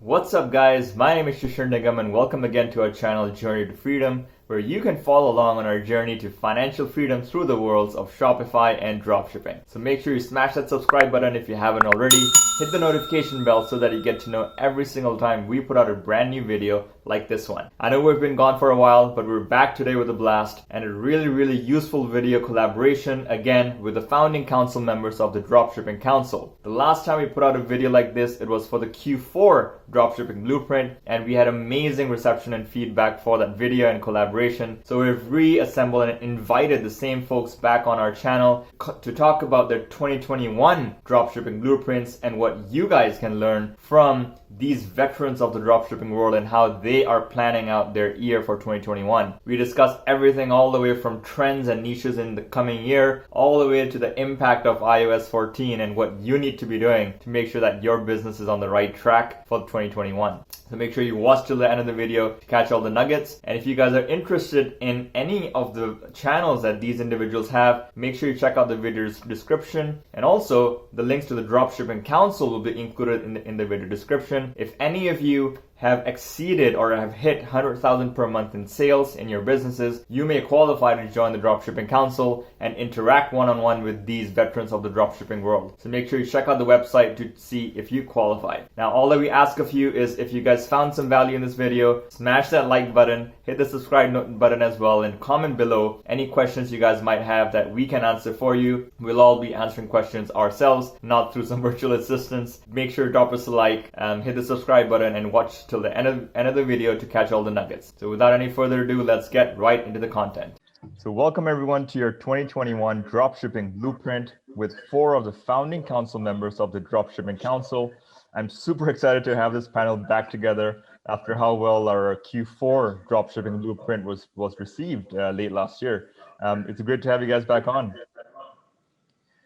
What's up guys, my name is Shishir Nigam and welcome again to our channel Journey to Freedom, where you can follow along on our journey to financial freedom through the worlds of Shopify and dropshipping. So make sure you smash that subscribe button if you haven't already, hit the notification bell so that you get to know every single time we put out a brand new video like this one. I know we've been gone for a while, but we're back today with a blast and a really useful video collaboration again with the founding council members of the Dropshipping Council. The last time we put out a video like this, it was for the Q4 Dropshipping Blueprint, and we had amazing reception and feedback for that video and collaboration. So we've reassembled and invited the same folks back on our channel to talk about their 2021 Dropshipping Blueprints and what you guys can learn from these veterans of the dropshipping world and how they are planning out their year for 2021. We discussed everything all the way from trends and niches in the coming year, all the way to the impact of iOS 14 and what you need to be doing to make sure that your business is on the right track for 2021. So make sure you watch till the end of the video to catch all the nuggets. And if you guys are interested in any of the channels that these individuals have, make sure you check out the video's description. And also the links to the Dropshipping Council will be included in the video description. If any of you have exceeded or have hit 100,000 per month in sales in your businesses, you may qualify to join the Dropshipping Council and interact one-on-one with these veterans of the dropshipping world. So make sure you check out the website to see if you qualify. Now, all that we ask of you is if you guys found some value in this video, smash that like button, hit the subscribe button as well, and comment below any questions you guys might have that we can answer for you. We'll all be answering questions ourselves, not through some virtual assistants. Make sure to drop us a like, hit the subscribe button, and watch till the end of the video to catch all the nuggets. So without any further ado, let's get right into the content. So welcome everyone to your 2021 Dropshipping Blueprint with 4 of the founding council members of the Dropshipping Council. I'm super excited to have this panel back together after how well our Q4 Dropshipping Blueprint was received late last year. It's great to have you guys back on.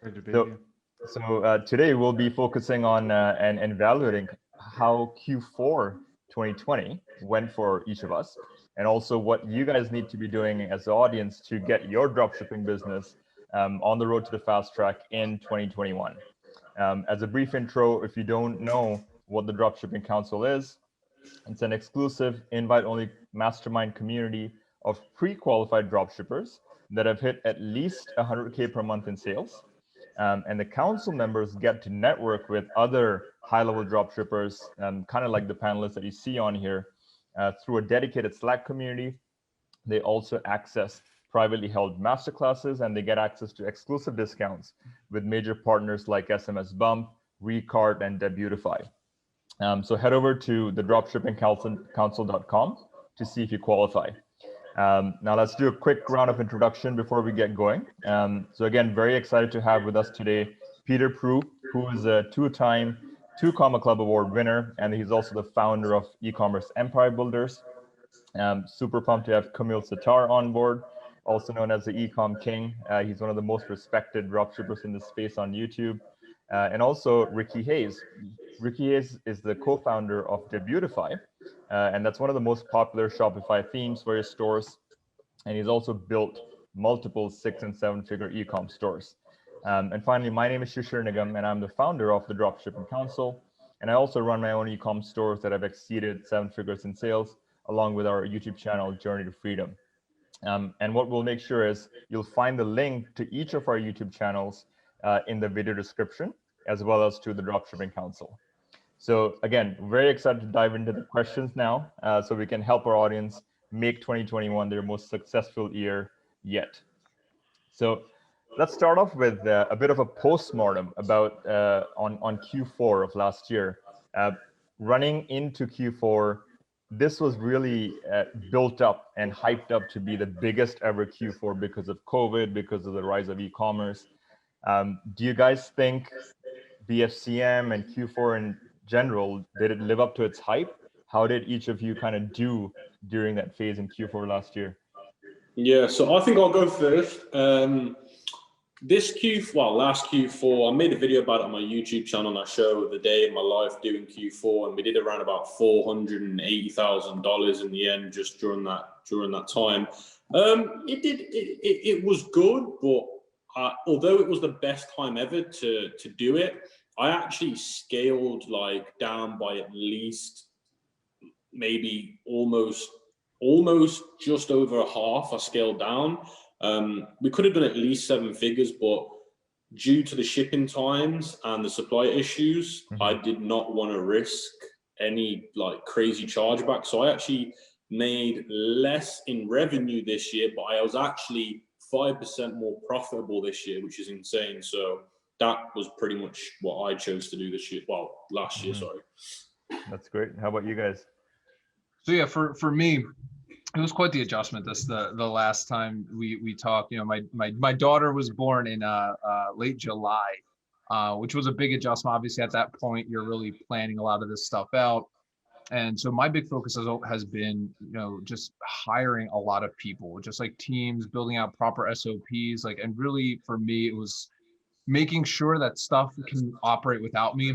Great to be here. So today we'll be focusing on and evaluating how Q4 2020 went for each of us, and also what you guys need to be doing as the audience to get your dropshipping business on the road to the fast track in 2021. As a brief intro, if you don't know what the Dropshipping Council is, it's an exclusive invite-only mastermind community of pre-qualified dropshippers that have hit at least 100K per month in sales. And the council members get to network with other high-level dropshippers, kind of like the panelists that you see on here, through a dedicated Slack community. They also access privately held masterclasses, and they get access to exclusive discounts with major partners like SMS Bump, Recart, and Debutify. So head over to the dropshippingcouncil.com to see if you qualify. Now let's do a quick round of introduction before we get going. So again, very excited to have with us today Peter Prue, who is a 2-time 2 Comma Club Award winner, and he's also the founder of e-commerce Empire Builders. Super pumped to have Camille Sitar on board, also known as the e-com king. He's one of the most respected dropshippers in the space on YouTube. And also Ricky Hayes. Ricky Hayes is the co-founder of Debutify, and that's one of the most popular Shopify themes for his stores. And he's also built multiple 6- and 7-figure e-com stores. And finally, my name is Shishir Nigam, and I'm the founder of the Dropshipping Council. And I also run my own e-com stores that have exceeded 7 figures in sales, along with our YouTube channel, Journey to Freedom. And what we'll make sure is you'll find the link to each of our YouTube channels in the video description, as well as to the Dropshipping Council. So again, very excited to dive into the questions now, so we can help our audience make 2021 their most successful year yet. So let's start off with a bit of a postmortem about on Q4 of last year. Running into Q4, this was really built up and hyped up to be the biggest ever Q4 because of COVID, because of the rise of e-commerce. Do you guys think BFCM and Q4 in general, did it live up to its hype? How did each of you kind of do during that phase in Q4 last year? Yeah, so I think I'll go first. Last Q4, I made a video about it on my YouTube channel, and I show the day in my life doing Q4, and we did around about $480,000 in the end, just during that time. It was good, but although it was the best time ever to do it, I actually scaled like down by at least maybe almost just over half. I scaled down. We could have done at least 7 figures, but due to the shipping times and the supply issues, I did not want to risk any like crazy chargeback. So I actually made less in revenue this year, but I was actually 5% more profitable this year, which is insane. So that was pretty much what I chose to do this year. Well, last year, sorry. That's great. How about you guys? So yeah, for me, it was quite the adjustment. The last time we talked. You know, my daughter was born in late July, which was a big adjustment. Obviously, at that point, you're really planning a lot of this stuff out. And so my big focus has been, you know, just hiring a lot of people, just like teams, building out proper SOPs, like, and really for me, it was making sure that stuff can operate without me.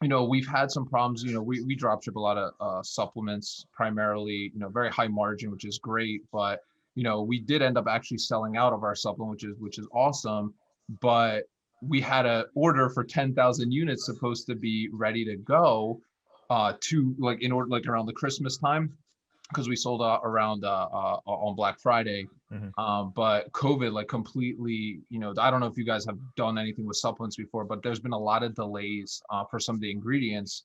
You know, we've had some problems. You know, we drop ship a lot of supplements, primarily, you know, very high margin, which is great. But, you know, we did end up actually selling out of our supplement, which is awesome. But we had an order for 10,000 units supposed to be ready to go to like in order like around the Christmas time, because we sold out around on Black Friday. But COVID like completely, you know, I don't know if you guys have done anything with supplements before, but there's been a lot of delays for some of the ingredients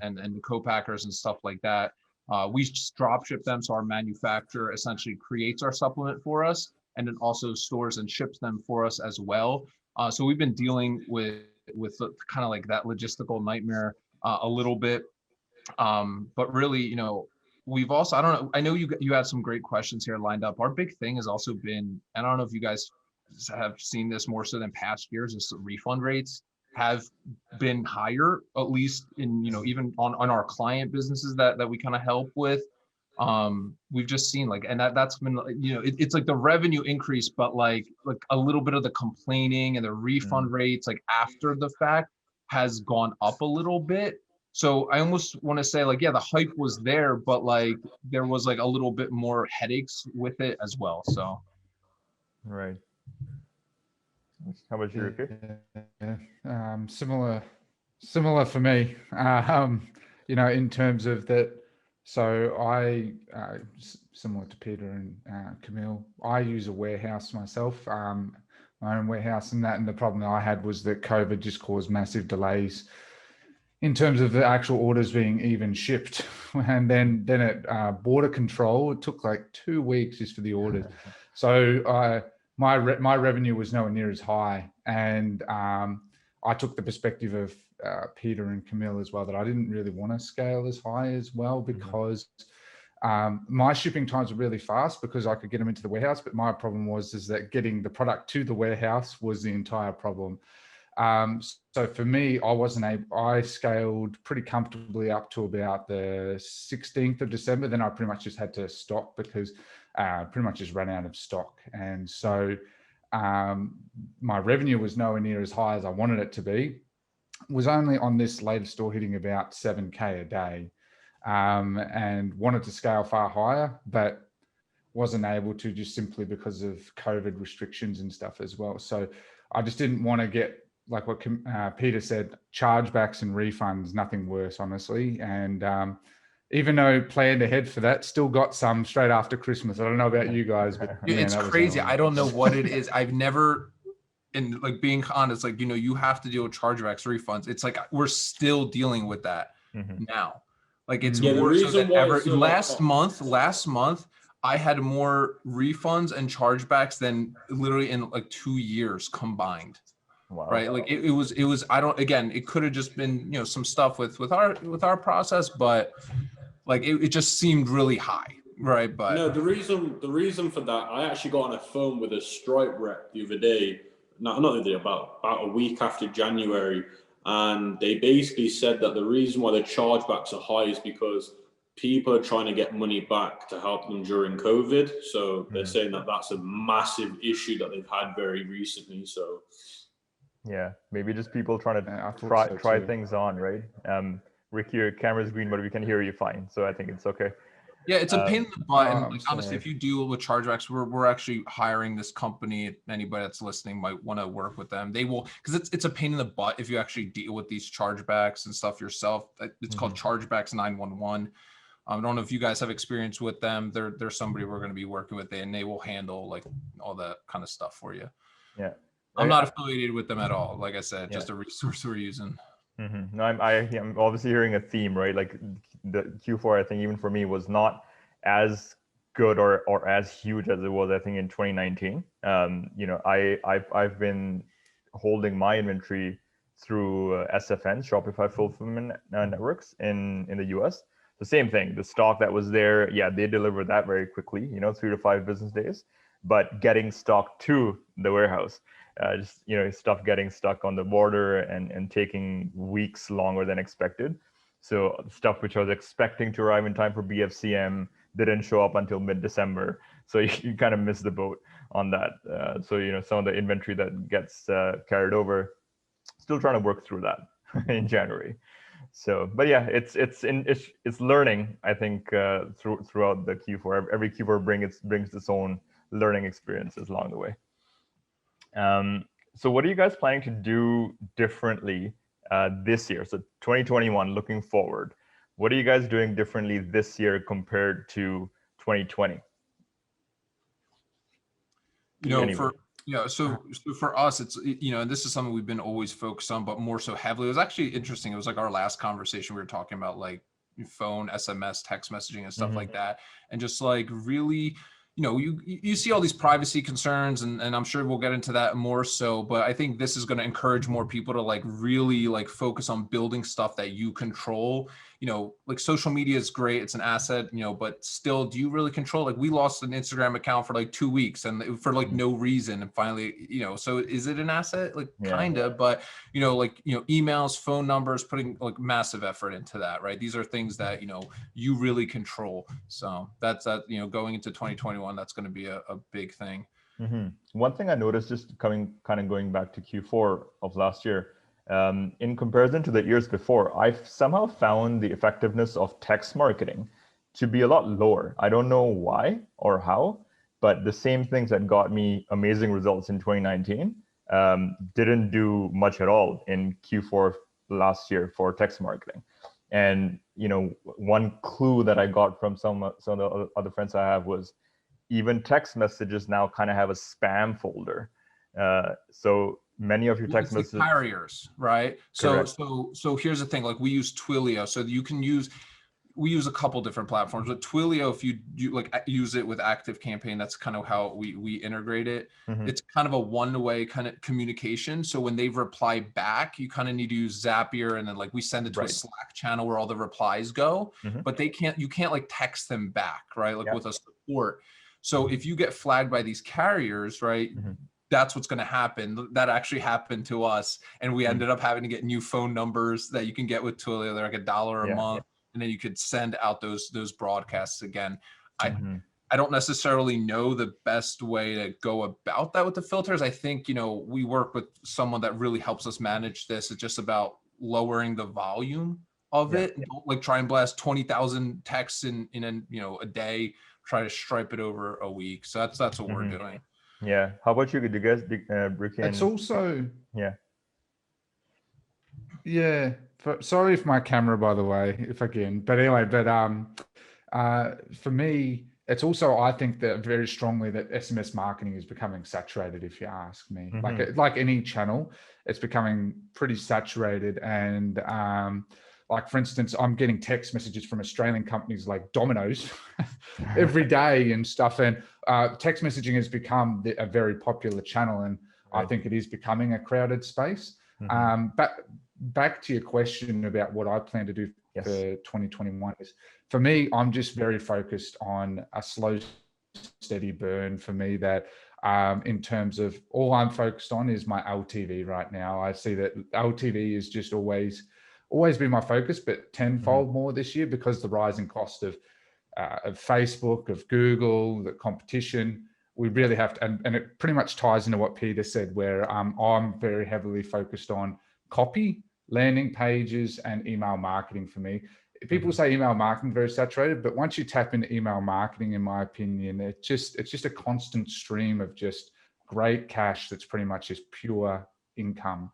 and the co-packers and stuff like that. We just drop ship them, so our manufacturer essentially creates our supplement for us and then also stores and ships them for us as well. So we've been dealing with kind of like that logistical nightmare a little bit. But really, you know, we've also, I don't know, I know you have some great questions here lined up. Our big thing has also been, and I don't know if you guys have seen this more so than past years, is the refund rates have been higher, at least in, you know, even on our client businesses that we kind of help with. We've just seen like, and that's been, you know, it's like the revenue increase, but like a little bit of the complaining and the refund rates, like after the fact, has gone up a little bit. So I almost want to say like, yeah, the hype was there, but like there was like a little bit more headaches with it as well. So. Right. How about you, Ricky? Similar for me. You know, in terms of that. So I, similar to Peter and Camille, I use a warehouse myself, my own warehouse, and the problem that I had was that COVID just caused massive delays in terms of the actual orders being even shipped. And then at border control, it took like 2 weeks just for the orders. So my revenue was nowhere near as high. And I took the perspective of Peter and Camille as well, that I didn't really want to scale as high as well, because my shipping times were really fast because I could get them into the warehouse. But my problem was that getting the product to the warehouse was the entire problem. So for me, I scaled pretty comfortably up to about the 16th of December. Then I pretty much just had to stop because pretty much just ran out of stock. And so my revenue was nowhere near as high as I wanted it to be. Was only on this latest store hitting about 7K a day, and wanted to scale far higher, but wasn't able to, just simply because of COVID restrictions and stuff as well. So I just didn't want to get, like what Peter said, chargebacks and refunds, nothing worse, honestly. And even though planned ahead for that, still got some straight after Christmas. I don't know about you guys, but man, it's crazy. I don't know what it is. I've never, and like being honest, like, you know, you have to deal with chargebacks, refunds. It's like we're still dealing with that now. Like it's more so than ever. Last month, I had more refunds and chargebacks than literally in like 2 years combined. Wow. Right. Like it was, it could have just been, you know, some stuff with our process, but like it just seemed really high. Right. But no, the reason for that, I actually got on a phone with a Stripe rep the other day, not the other day, about a week after January. And they basically said that the reason why the chargebacks are high is because people are trying to get money back to help them during COVID. So they're saying that that's a massive issue that they've had very recently. So yeah, maybe just people trying to try things on, right? Ricky, your camera's green, but we can hear you fine. So I think it's okay. Yeah, it's a pain in the butt. And like, honestly, if you deal with chargebacks, we're actually hiring this company. Anybody that's listening might want to work with them. They will, because it's a pain in the butt if you actually deal with these chargebacks and stuff yourself. It's called Chargebacks 911. I don't know if you guys have experience with them. They're somebody we're going to be working with, and they will handle like all that kind of stuff for you. Yeah. I'm not affiliated with them at all. Like I said, just a resource we're using. No, I'm obviously hearing a theme, right? Like the Q4, I think even for me was not as good or as huge as it was, I think, in 2019. I've been holding my inventory through SFN, Shopify Fulfillment Networks in the US. The same thing, the stock that was there, they delivered that very quickly, 3 to 5 business days. But getting stock to the warehouse, stuff getting stuck on the border and taking weeks longer than expected. So stuff which I was expecting to arrive in time for BFCM didn't show up until mid-December. So you kind of miss the boat on that. So some of the inventory that gets carried over, still trying to work through that in January. So, but yeah, it's learning. I think throughout the Q4, every Q4 brings its own learning experiences along the way. So what are you guys planning to do differently this year? So 2021, looking forward, what are you guys doing differently this year compared to 2020? So for us, it's, and this is something we've been always focused on, but more so heavily. It was actually interesting. It was like our last conversation, we were talking about like phone, SMS, text messaging and stuff like that. And just like really, you see all these privacy concerns, and I'm sure we'll get into that more so, but I think this is going to encourage more people to like really like focus on building stuff that you control. Like social media is great, it's an asset, but still, do you really control? Like we lost an Instagram account for like 2 weeks and for like no reason, and finally, so is it an asset? Like kind of, but emails, phone numbers, putting like massive effort into that, right? These are things that you really control. So that's going into 2021, that's going to be a big thing. One thing I noticed, just going back to Q4 of last year, in comparison to the years before, I've somehow found the effectiveness of text marketing to be a lot lower. I don't know why or how, but the same things that got me amazing results in 2019 didn't do much at all in Q4 last year for text marketing. And one clue that I got from some of the other friends I have was even text messages now kind of have a spam folder. So many of your text messages, like carriers, right? So here's the thing, like we use Twilio, so we use a couple different platforms, but Twilio, if you like use it with ActiveCampaign, that's kind of how we integrate it. It's kind of a one-way kind of communication. So when they reply back, you kind of need to use Zapier, and then like we send it to a Slack channel where all the replies go, but you can't like text them back, right? Like with a support. So if you get flagged by these carriers, right? That's what's going to happen. That actually happened to us, and we ended up having to get new phone numbers that you can get with Twilio. They're like $1 a month, and then you could send out those broadcasts again. I don't necessarily know the best way to go about that with the filters. I think we work with someone that really helps us manage this. It's just about lowering the volume of it. Don't like try and blast 20,000 texts in a day. Try to stripe it over a week. So that's what we're doing. Yeah. How about you? Do you guys, Ricky? It's also yeah. Sorry if my camera, by the way, if I can. But anyway, for me, it's also, I think that very strongly that SMS marketing is becoming saturated. If you ask me, like any channel, it's becoming pretty saturated. And like for instance, I'm getting text messages from Australian companies like Domino's every day and stuff. And text messaging has become a very popular channel, and I think it is becoming a crowded space. But back to your question about what I plan to do for 2021 is, for me, I'm just very focused on a slow, steady burn for me. That in terms of all I'm focused on is my LTV right now. I see that LTV is just always been my focus, but tenfold more this year because the rising cost of Facebook, of Google, the competition. We really have to, and it pretty much ties into what Peter said, where I'm very heavily focused on copy, landing pages, and email marketing for me. People say email marketing very saturated, but once you tap into email marketing, in my opinion, it's just a constant stream of just great cash that's pretty much just pure income.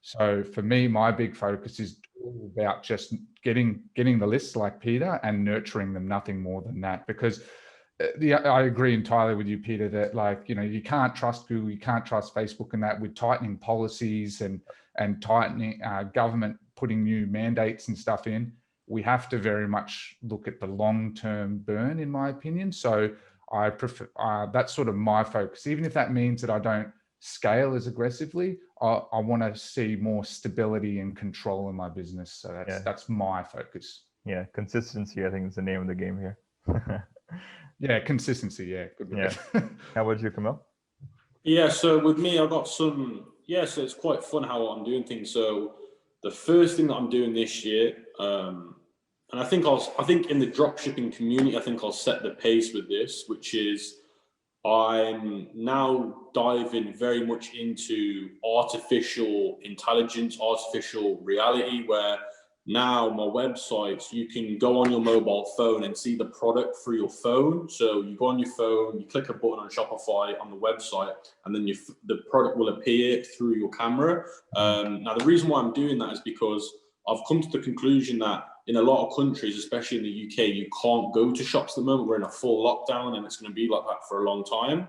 So for me, my big focus is all about just getting the lists like Peter and nurturing them, nothing more than that. Because I agree entirely with you, Peter, that like, you know, you can't trust Google, you can't trust Facebook, and that with tightening policies and tightening government putting new mandates and stuff in, we have to very much look at the long-term burn, in my opinion. So I prefer that's sort of my focus, even if that means that I don't scale as aggressively. I want to see more stability and control in my business. So that's my focus. Yeah, consistency, I think, is the name of the game here. Yeah, consistency. Yeah, good word. Yeah. How about you, Camille? Yeah, so with me, I've got some, so it's quite fun how I'm doing things. So the first thing that I'm doing this year, and I think in the dropshipping community, I think I'll set the pace with this, which is I'm now diving very much into artificial intelligence, artificial reality, where now my websites, you can go on your mobile phone and see the product through your phone. So you go on your phone, you click a button on Shopify on the website, and then the product will appear through your camera. Now, the reason why I'm doing that is because I've come to the conclusion that in a lot of countries, especially in the UK, you can't go to shops at the moment. We're in a full lockdown, and it's going to be like that for a long time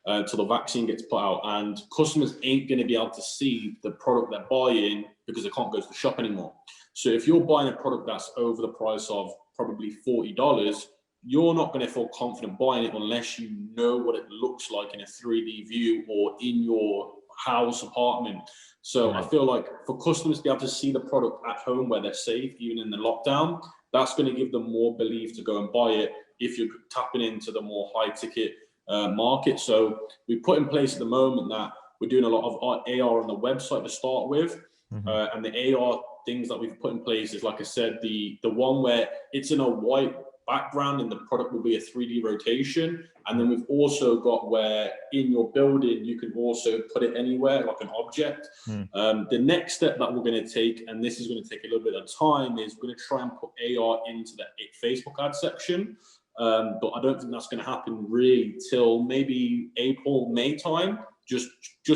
until the vaccine gets put out. And customers ain't going to be able to see the product they're buying because they can't go to the shop anymore. So if you're buying a product that's over the price of probably $40, you're not going to feel confident buying it unless you know what it looks like in a 3D view or in your house, apartment. So I feel like for customers to be able to see the product at home where they're safe, even in the lockdown, that's going to give them more belief to go and buy it if you're tapping into the more high ticket market. So we put in place at the moment that we're doing a lot of AR on the website to start with. And the AR things that we've put in place is, like I said, the one where it's in a white background and the product will be a 3D rotation. And then we've also got where in your building, you can also put it anywhere, like an object. The next step that we're going to take, and this is going to take a little bit of time, is we're going to try and put AR into the Facebook ad section. But I don't think that's going to happen really till maybe April, May time, just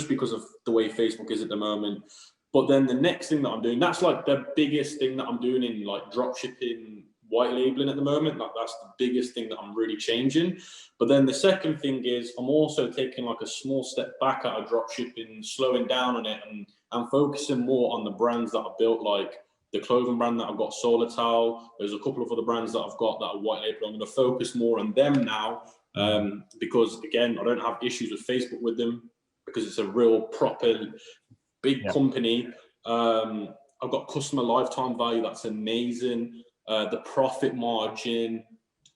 because of the way Facebook is at the moment. But then the next thing that I'm doing, that's like the biggest thing that I'm doing in like dropshipping, white labeling at the moment. Like that's the biggest thing that I'm really changing. But then the second thing is I'm also taking like a small step back out of dropshipping, slowing down on it, and I'm focusing more on the brands that I built, like the clothing brand that I've got, Solar Towel. There's a couple of other brands that I've got that are white label. I'm going to focus more on them now because, again, I don't have issues with Facebook with them because it's a real proper big company. I've got customer lifetime value that's amazing. The profit margin,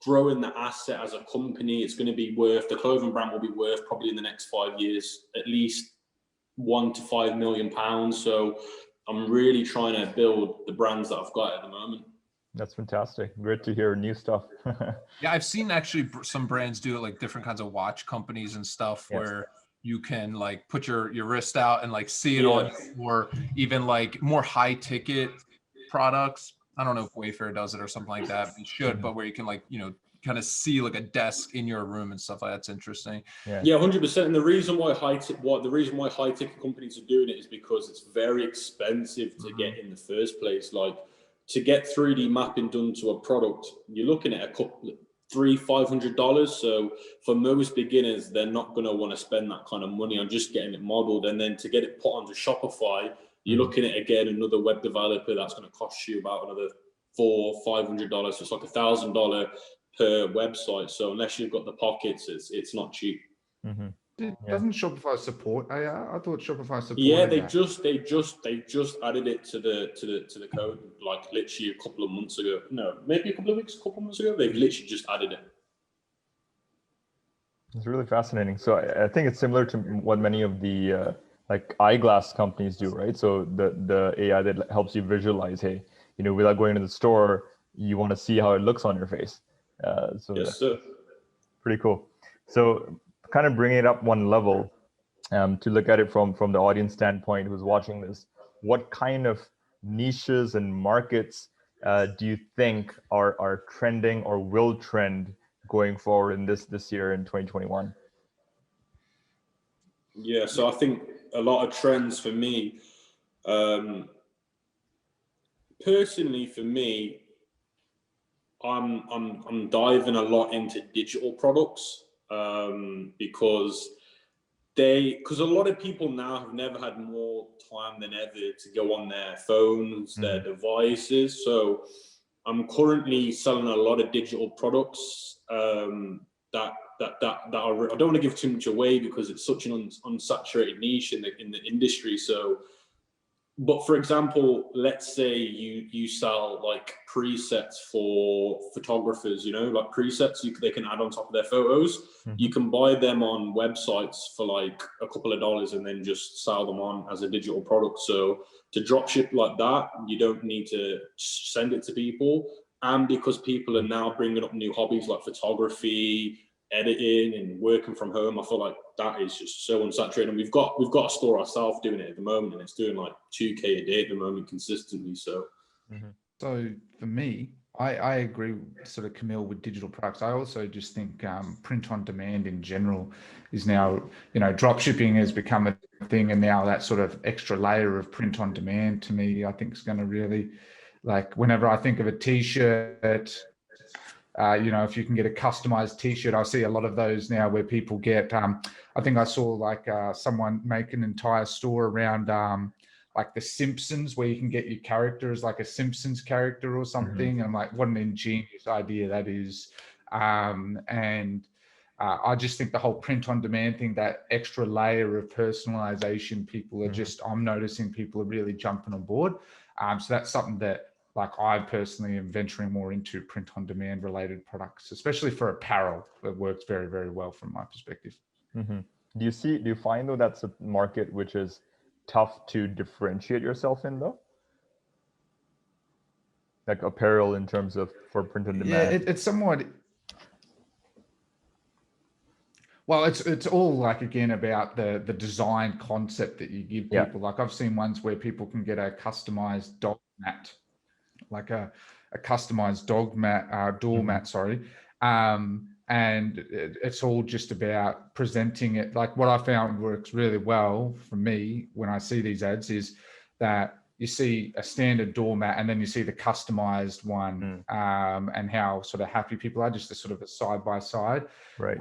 growing the asset as a company, it's going to be worth, the clothing brand will be worth probably in the next 5 years at least £1 to £5 million. So I'm really trying to build the brands that I've got at the moment. That's fantastic. Great to hear new stuff. Yeah, I've seen actually some brands do it, like different kinds of watch companies and stuff where you can like put your wrist out and like see it on, or even like more high ticket products. I don't know if Wayfair does it or something like that. It should, but where you can like, you know, kind of see like a desk in your room and stuff like that's interesting. Yeah, 100%. And the reason why high ticket companies are doing it is because it's very expensive to get in the first place. Like to get 3D mapping done to a product, you're looking at a couple $300-500. So for most beginners, they're not going to want to spend that kind of money on just getting it modeled. And then to get it put onto Shopify, you're looking at, again, another web developer that's going to cost you about another $400-500. So it's like $1,000 per website. So unless you've got the pockets, it's not cheap. Doesn't Shopify support AR? I thought Shopify supported. Yeah, they just added it to the code like literally a couple of months ago. No, maybe a couple of months ago. They've literally just added it. It's really fascinating. So I think it's similar to what many of the like eyeglass companies do, right? So the AI that helps you visualize, hey, you know, without going to the store, you want to see how it looks on your face. So yes, sir. Pretty cool. So kind of bringing it up one level to look at it from the audience standpoint who's watching this, what kind of niches and markets do you think are trending or will trend going forward in this year in 2021? Yeah, so I think a lot of trends for me, personally, for me, I'm diving a lot into digital products because a lot of people now have never had more time than ever to go on their phones, their devices. So I'm currently selling a lot of digital products that are, I don't want to give too much away because it's such an unsaturated niche in the industry. So, but for example, let's say you sell like presets for photographers, like presets they can add on top of their photos. You can buy them on websites for like a couple of dollars and then just sell them on as a digital product. So to drop ship like that, you don't need to send it to people. And because people are now bringing up new hobbies like photography, editing, and working from home, I feel like that is just so unsaturated. And we've got a store ourselves doing it at the moment, and it's doing like 2K a day at the moment consistently. So, So for me, I agree sort of Camille with digital products. I also just think print on demand in general is now, drop shipping has become a thing, and now that sort of extra layer of print on demand to me, I think is going to really, like, whenever I think of a t-shirt, if you can get a customized t-shirt, I see a lot of those now where people get, I think I saw like someone make an entire store around like the Simpsons, where you can get your character as like a Simpsons character or something. And I'm like, what an ingenious idea that is. I just think the whole print on demand thing, that extra layer of personalization, people are just, I'm noticing people are really jumping on board. So that's something that, like, I personally am venturing more into print on demand related products, especially for apparel. It works very, very well from my perspective. Do you find though that's a market which is tough to differentiate yourself in though? Like apparel in terms of for print on demand? Yeah, it's somewhat. Well, it's all like, again, about the design concept that you give people. Like I've seen ones where people can get a customized dog mat, like a customized dog mat, doormat, sorry. And it's all just about presenting it. Like what I found works really well for me when I see these ads is that you see a standard doormat and then you see the customized one, and how sort of happy people are, just a sort of a side by side. Right.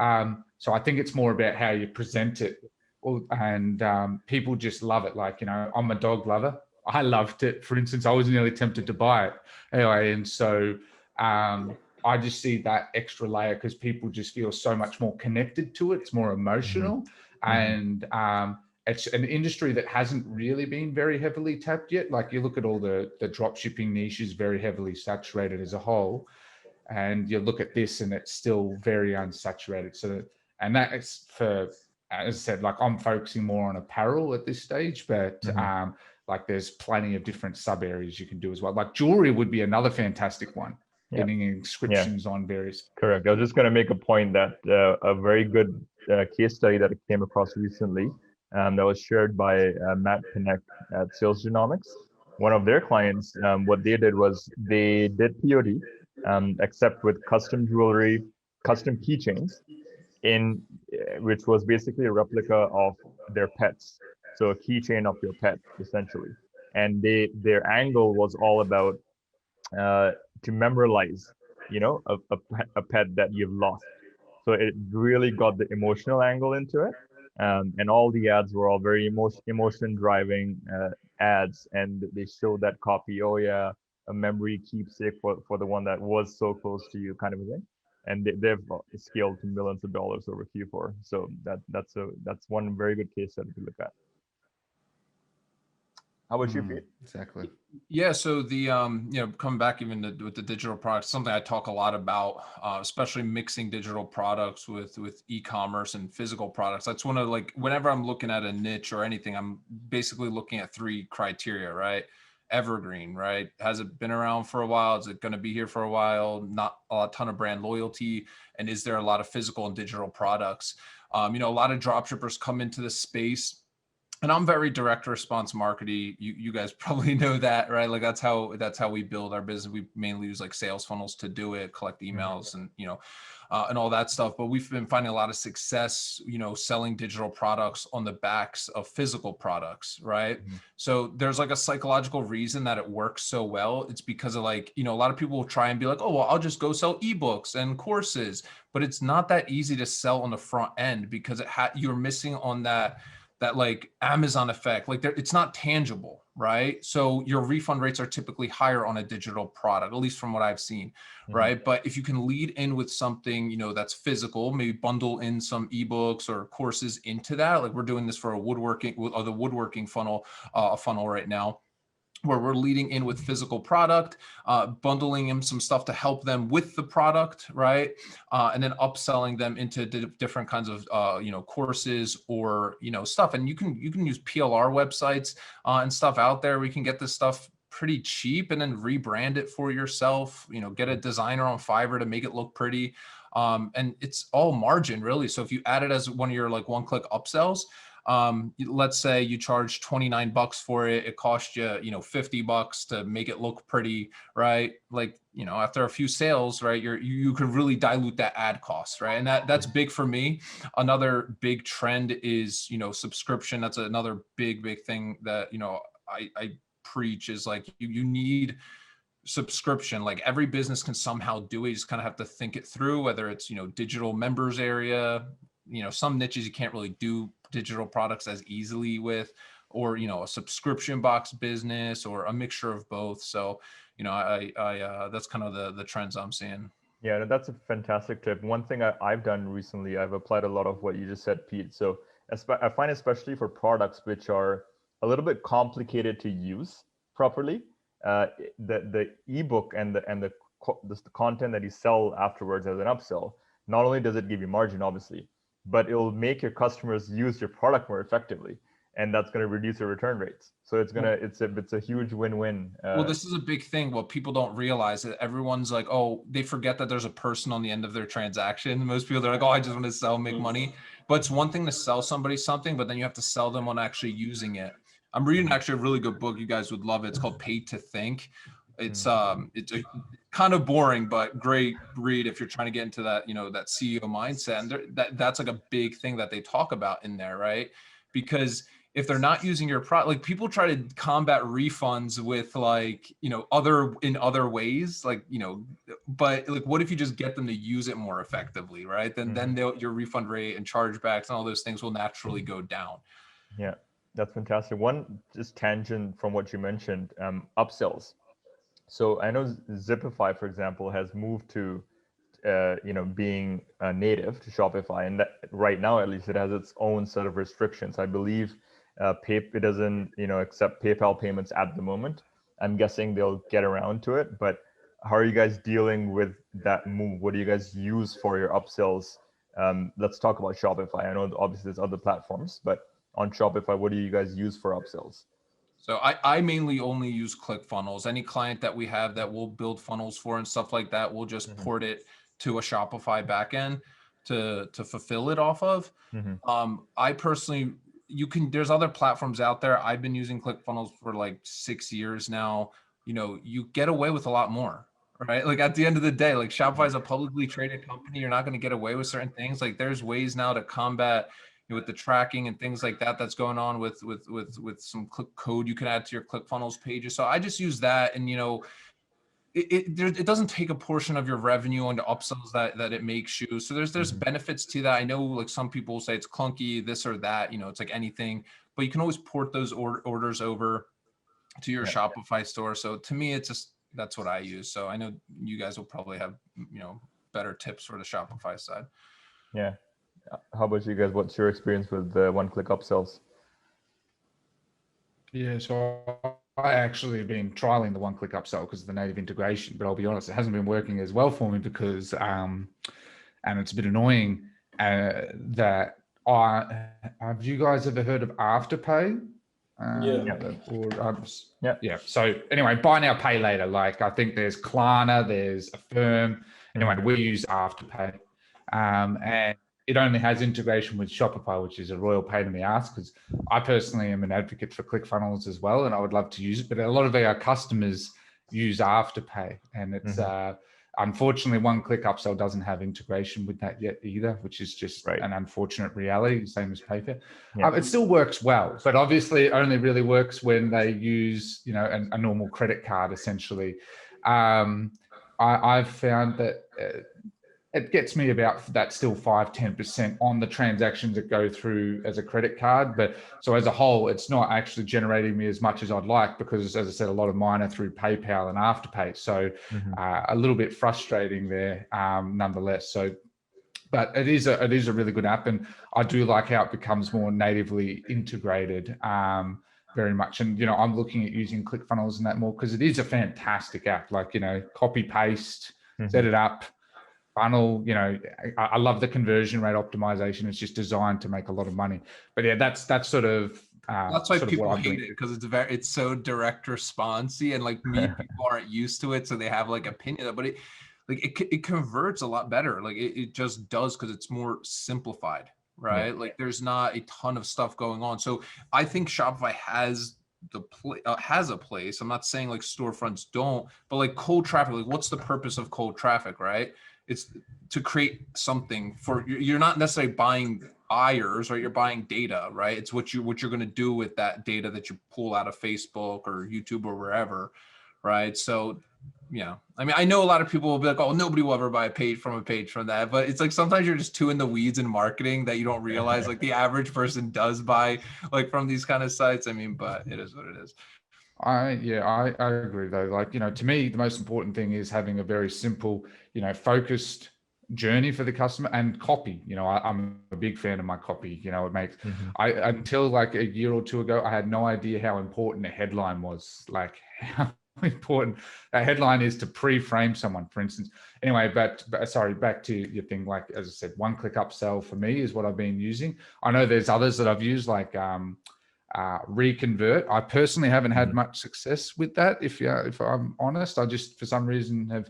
So I think it's more about how you present it, and people just love it. Like, I'm a dog lover. I loved it. For instance, I was nearly tempted to buy it anyway. And so I just see that extra layer because people just feel so much more connected to it. It's more emotional. And it's an industry that hasn't really been very heavily tapped yet. Like you look at all the drop shipping niches, very heavily saturated as a whole. And you look at this and it's still very unsaturated. So, and that is for, as I said, like I'm focusing more on apparel at this stage, but like there's plenty of different sub areas you can do as well. Like jewelry would be another fantastic one, getting inscriptions on various. Correct. I was just going to make a point that a very good case study that I came across recently that was shared by Matt Pinnock at Sales Genomics. One of their clients, what they did was they did POD, except with custom jewelry, custom keychains, which was basically a replica of their pets. So a keychain of your pet, essentially. And their angle was all about to memorialize, a pet that you've lost. So it really got the emotional angle into it. And all the ads were all very emotion driving ads, and they showed that copy. Oh yeah, a memory keepsake for the one that was so close to you, kind of a thing. And they've scaled to millions of dollars over Q4. So that's one very good case study to look at. How about you, Pete? Exactly. Yeah. So the, coming back even with the digital products, something I talk a lot about, especially mixing digital products with e-commerce and physical products. That's one of, like, whenever I'm looking at a niche or anything, I'm basically looking at 3 criteria, right? Evergreen, right? Has it been around for a while? Is it going to be here for a while? Not a ton of brand loyalty. And is there a lot of physical and digital products? A lot of dropshippers come into this space and I'm very direct response marketing. You guys probably know that, right? Like that's how we build our business. We mainly use like sales funnels to do it, collect emails, and and all that stuff. But we've been finding a lot of success, selling digital products on the backs of physical products, right? So there's like a psychological reason that it works so well. It's because of like, a lot of people will try and be like, oh, well, I'll just go sell ebooks and courses, but it's not that easy to sell on the front end because you're missing on that like Amazon effect, like it's not tangible, right? So your refund rates are typically higher on a digital product, at least from what I've seen, right? But if you can lead in with something, that's physical, maybe bundle in some ebooks or courses into that. Like we're doing this for the woodworking funnel, a funnel right now, where we're leading in with physical product, bundling in some stuff to help them with the product, right? And then upselling them into different kinds of, courses or, stuff. And you can use PLR websites and stuff out there. We can get this stuff pretty cheap and then rebrand it for yourself, get a designer on Fiverr to make it look pretty. And it's all margin really. So if you add it as one of your like one-click upsells, let's say you charge $29 for it. It costs you, $50 to make it look pretty, right? Like, after a few sales, right, you could really dilute that ad cost, right? And that's big for me. Another big trend is, subscription. That's another big thing that, I preach is like, you need subscription. Like every business can somehow do it. You just kind of have to think it through, whether it's, digital members area, some niches you can't really do digital products as easily with, or a subscription box business or a mixture of both. So I that's kind of the trends I'm seeing. Yeah, that's a fantastic tip. One thing I've done recently, I've applied a lot of what you just said, Pete. So I find especially for products which are a little bit complicated to use properly, the ebook and the content that you sell afterwards as an upsell, not only does it give you margin, obviously, but it'll make your customers use your product more effectively, and that's going to reduce your return rates. So it's a huge win-win. Well, this is a big thing. What people don't realize that everyone's like, oh, they forget that there's a person on the end of their transaction. Most people, they're like, oh, I just want to sell, make money. But it's one thing to sell somebody something, but then you have to sell them on actually using it. I'm reading actually a really good book. You guys would love it. It's called Paid to Think. It's a kind of boring, but great read if you're trying to get into that, that CEO mindset. And that's like a big thing that they talk about in there, right? Because if they're not using your product, like people try to combat refunds with like, other ways, like, but like, what if you just get them to use it more effectively, right? Then your refund rate and chargebacks and all those things will naturally go down. Yeah, that's fantastic. One just tangent from what you mentioned, upsells. So I know Zipify, for example, has moved to, being native to Shopify, and that right now, at least, it has its own set of restrictions. I believe it doesn't, accept PayPal payments at the moment. I'm guessing they'll get around to it. But how are you guys dealing with that move? What do you guys use for your upsells? Let's talk about Shopify. I know obviously there's other platforms, but on Shopify, what do you guys use for upsells? So I mainly only use ClickFunnels. Any client that we have that we'll build funnels for and stuff like that, we'll just port it to a Shopify backend to fulfill it off of. I personally, there's other platforms out there. I've been using ClickFunnels for like 6 years now. You get away with a lot more, right? Like at the end of the day, like Shopify is a publicly traded company. You're not going to get away with certain things. Like there's ways now to combat with the tracking and things like that that's going on with some click code you can add to your ClickFunnels pages. So I just use that, and it doesn't take a portion of your revenue onto upsells that it makes you. So there's benefits to that. I know like some people say it's clunky, this or that, it's like anything, but you can always port those orders over to your Shopify store. So to me, it's just, that's what I use. So I know you guys will probably have, better tips for the Shopify side. Yeah. How about you guys? What's your experience with the one-click upsells? Yeah, so I actually have been trialing the one-click upsell because of the native integration, but I'll be honest, it hasn't been working as well for me because, and it's a bit annoying that have you guys ever heard of Afterpay? Yeah. So anyway, buy now, pay later. Like I think there's Klarna, there's Affirm. Anyway, we use Afterpay, and it only has integration with Shopify, which is a royal pain in the ass, because I personally am an advocate for ClickFunnels as well, and I would love to use it. But a lot of our customers use Afterpay, and it's unfortunately one-click upsell doesn't have integration with that yet either, which is just an unfortunate reality, same as PayFair. It still works well, but obviously it only really works when they use, you know, a normal credit card essentially. I've found that it gets me about that still 5-10% on the transactions that go through as a credit card. But so as a whole, it's not actually generating me as much as I'd like, because as I said, a lot of mine are through PayPal and Afterpay. So a little bit frustrating there nonetheless. So, but it is a really good app, and I do like how it becomes more natively integrated very much. And, you know, I'm looking at using ClickFunnels and that more because it is a fantastic app. Like, you know, copy, paste, set it up, funnel, you know, I love the conversion rate optimization. It's just designed to make a lot of money. But yeah, that's sort of that's why people hate it, because it's so direct responsey, and like people aren't used to it, so they have like opinion. But it converts a lot better. Like it just does, because it's more simplified, right? Yeah. Like there's not a ton of stuff going on. So I think Shopify has a place. I'm not saying like storefronts don't, but like cold traffic. Like what's the purpose of cold traffic, right? It's to create something for, you're not necessarily buying buyers, or you're buying data, right? It's what you're going to do with that data that you pull out of Facebook or YouTube or wherever, right? So, yeah, I mean, I know a lot of people will be like, oh, nobody will ever buy a page from that, but it's like sometimes you're just too in the weeds in marketing that you don't realize like the average person does buy like from these kind of sites. I mean, but it is what it is. I agree though. Like, you know, to me, the most important thing is having a very simple, you know, focused journey for the customer, and copy. You know, I'm a big fan of my copy. You know, it makes, until like a year or two ago, I had no idea how important a headline was, like how important a headline is to pre-frame someone, for instance. Anyway, but sorry, back to your thing. Like, as I said, one-click upsell for me is what I've been using. I know there's others that I've used, like, Reconvert. I personally haven't had much success with that. If I'm honest, I just, for some reason,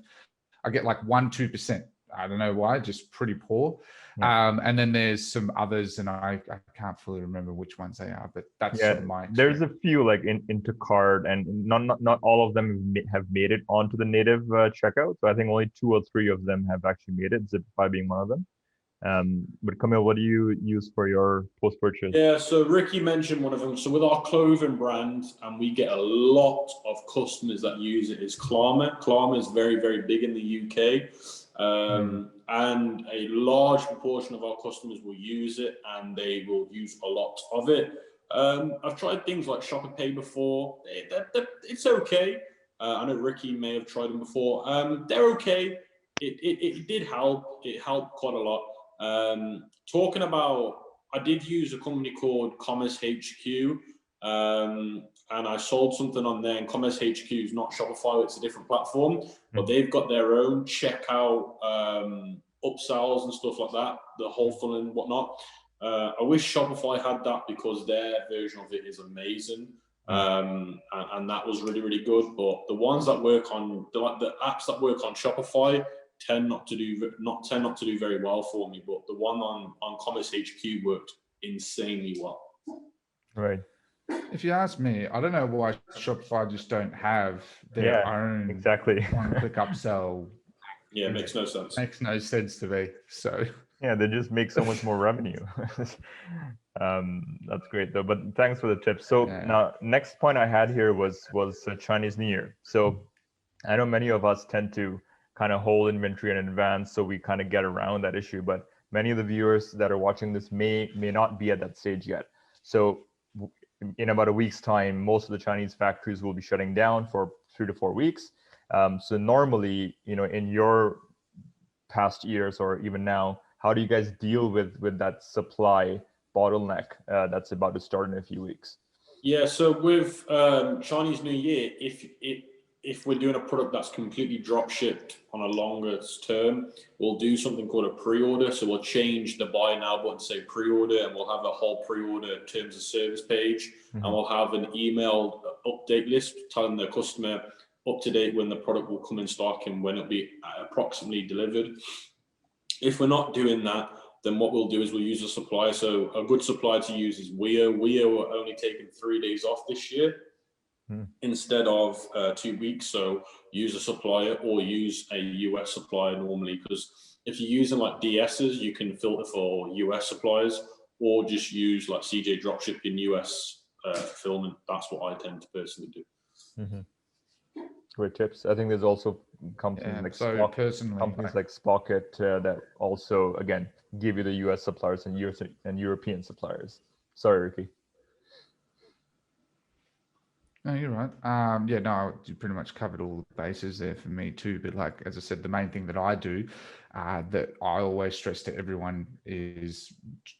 I get like 1-2%. I don't know why, just pretty poor. And then there's some others, and I can't fully remember which ones they are, but that's sort of my experience. There's a few like Intercard, and not all of them have made it onto the native checkout. So I think only 2 or 3 of them have actually made it, Zipify being one of them. But Camille, what do you use for your post-purchase? Yeah, so Ricky mentioned one of them. So with our clothing brand, and we get a lot of customers that use it, is Klarna. Klarna is very, very big in the UK. And a large proportion of our customers will use it, and they will use a lot of it. I've tried things like Shopify before. It's okay. I know Ricky may have tried them before. They're okay. It did help. It helped quite a lot. Talking about, I did use a company called Commerce HQ, and I sold something on there, and Commerce HQ is not Shopify, it's a different platform, but they've got their own checkout, upsells and stuff like that, the whole funnel and whatnot. I wish Shopify had that, because their version of it is amazing. And that was really, really good. But the ones that work on, the apps that work on Shopify tend not to do very well for me. But the one on Commerce HQ worked insanely well. Right. If you ask me, I don't know why Shopify just don't have their own one-click upsell. Yeah, it makes no sense. Makes no sense to me. So yeah, they just make so much more revenue. That's great though. But thanks for the tips. So now, next point I had here was Chinese New Year. So I know many of us tend to kind of hold inventory in advance, so we kind of get around that issue. But many of the viewers that are watching this may not be at that stage yet. So in about a week's time, most of the Chinese factories will be shutting down for 3 to 4 weeks. So normally, you know, in your past years or even now, how do you guys deal with that supply bottleneck that's about to start in a few weeks? Yeah, so with Chinese New Year, if we're doing a product that's completely drop shipped on a longer term, we'll do something called a pre-order. So we'll change the buy now button to say pre-order, and we'll have a whole pre-order terms of service page, and we'll have an emailed update list telling the customer up to date when the product will come in stock and when it'll be approximately delivered. If we're not doing that, then what we'll do is we'll use a supplier. So a good supplier to use is Weo. Weo are only taking 3 days off this year instead of 2 weeks. So use a supplier or use a US supplier normally, because if you're using like DSs, you can filter for US suppliers, or just use like CJ Dropshipping US fulfillment. That's what I tend to personally do. Great tips. I think there's also companies like Spocket that also, again, give you the US suppliers and European suppliers. Sorry, Ricky. No, you're right. You pretty much covered all the bases there for me too. But like, as I said, the main thing that I do, that I always stress to everyone is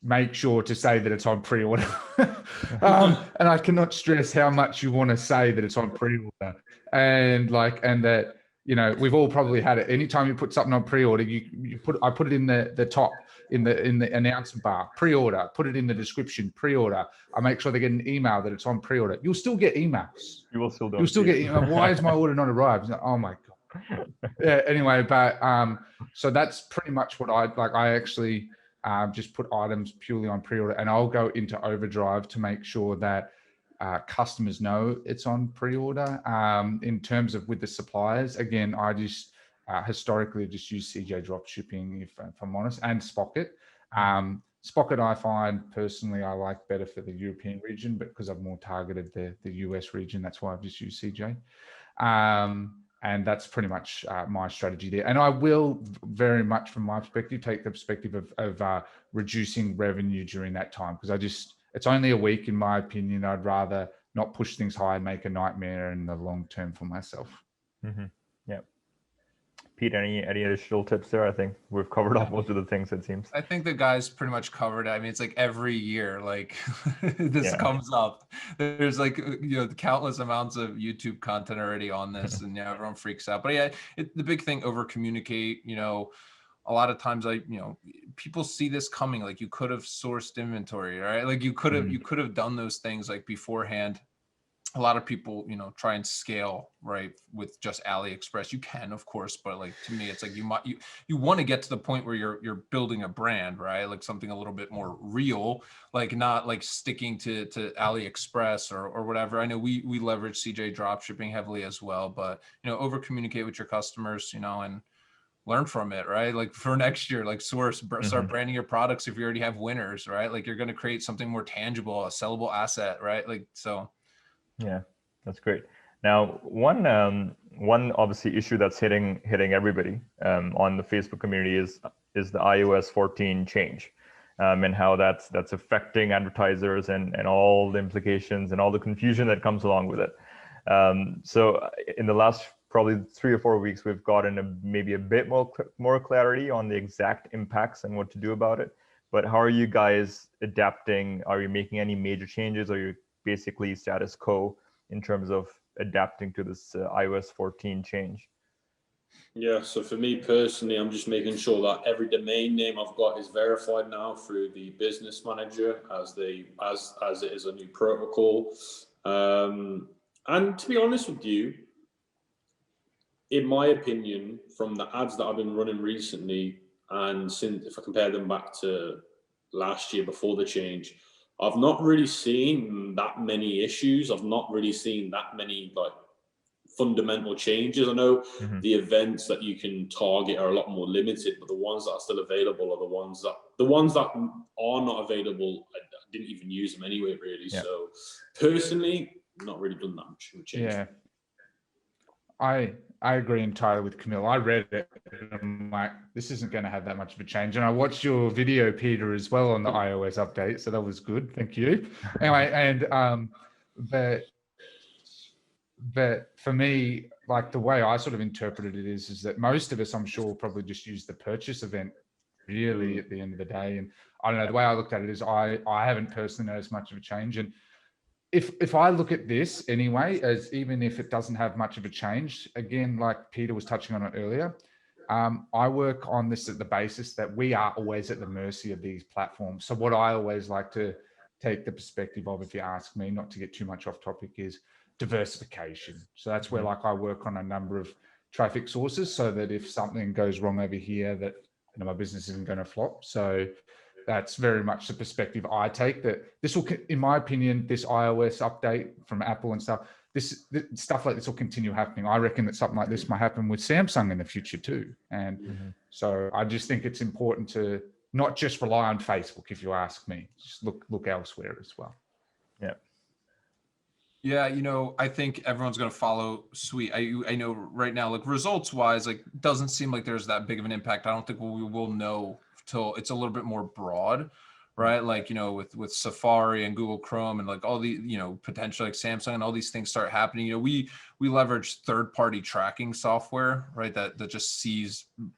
make sure to say that it's on pre-order. And I cannot stress how much you want to say that it's on pre-order. And that, we've all probably had it. Anytime you put something on pre-order, I put it in the top, in the announcement bar, pre-order, put it in the description, pre-order. I make sure they get an email that it's on pre-order. You'll still get emails. You'll still get email. Why is my order not arrived? Oh my God. Yeah, anyway, but so that's pretty much what I actually just put items purely on pre-order, and I'll go into overdrive to make sure that customers know it's on pre-order. In terms of with the suppliers, again, I just historically just use CJ Dropshipping, if I'm honest, and Spocket. Spocket, I find personally I like better for the European region, but because I've more targeted the US region, that's why I've just used CJ. And that's pretty much my strategy there. And I will very much, from my perspective, take the perspective of reducing revenue during that time, because it's only a week, in my opinion. I'd rather not push things high and make a nightmare in the long term for myself. Yeah. Pete, any additional tips there? I think we've covered off most of the things, it seems. I think the guys pretty much covered it. I mean, it's like every year, like this comes up. There's like, countless amounts of YouTube content already on this, and everyone freaks out. But yeah, the big thing, over communicate. A lot of times people see this coming. Like, you could have sourced inventory, right? Like you could have done those things like beforehand. A lot of people, try and scale, right, with just AliExpress. You can, of course, but like, to me, it's like you want to get to the point where you're building a brand, right? Like something a little bit more real, like not like sticking to AliExpress or whatever. I know we leverage CJ Dropshipping heavily as well, but over communicate with your customers, and learn from it, right? Like for next year, like start branding your products if you already have winners, right? Like you're going to create something more tangible, a sellable asset, right? Like, so. Yeah, that's great. Now, one obviously issue that's hitting everybody on the Facebook community is the iOS 14 change, and how that's affecting advertisers and all the implications and all the confusion that comes along with it. So in the last probably 3 or 4 weeks, we've gotten maybe a bit more clarity on the exact impacts and what to do about it. But how are you guys adapting? Are you making any major changes, or are you basically status quo in terms of adapting to this iOS 14 change? Yeah, so for me personally, I'm just making sure that every domain name I've got is verified now through the business manager as it is a new protocol. And to be honest with you, in my opinion, from the ads that I've been running recently, and since, if I compare them back to last year before the change, I've not really seen that many issues. I've not really seen that many like fundamental changes. I know the events that you can target are a lot more limited, but the ones that are still available are the ones that are not available. I didn't even use them anyway, really. Yeah. So personally, not really done that much change. Yeah, I agree entirely with Camille. I read it and I'm like, this isn't going to have that much of a change. And I watched your video, Peter, as well on the iOS update. So that was good. Thank you. Anyway, and but for me, like the way I sort of interpreted it is that most of us, I'm sure, probably just use the purchase event really at the end of the day. And I don't know, the way I looked at it is I haven't personally noticed much of a change. And if I look at this anyway, as even if it doesn't have much of a change, again, like Peter was touching on it earlier, I work on this at the basis that we are always at the mercy of these platforms. So what I always like to take the perspective of, if you ask me, not to get too much off topic, is diversification. So that's where like I work on a number of traffic sources, so that if something goes wrong over here, that my business isn't going to flop. So that's very much the perspective I take, that this will, in my opinion, this iOS update from Apple and stuff, stuff like this will continue happening. I reckon that something like this might happen with Samsung in the future too. And so I just think it's important to not just rely on Facebook, if you ask me. Just look elsewhere as well. Yeah. Yeah, I think everyone's going to follow suite. I know right now, like results wise, like doesn't seem like there's that big of an impact. I don't think we will know till it's a little bit more broad, right? Like, with Safari and Google Chrome and like all the, potentially like Samsung and all these things start happening. We leverage third-party tracking software, right? That just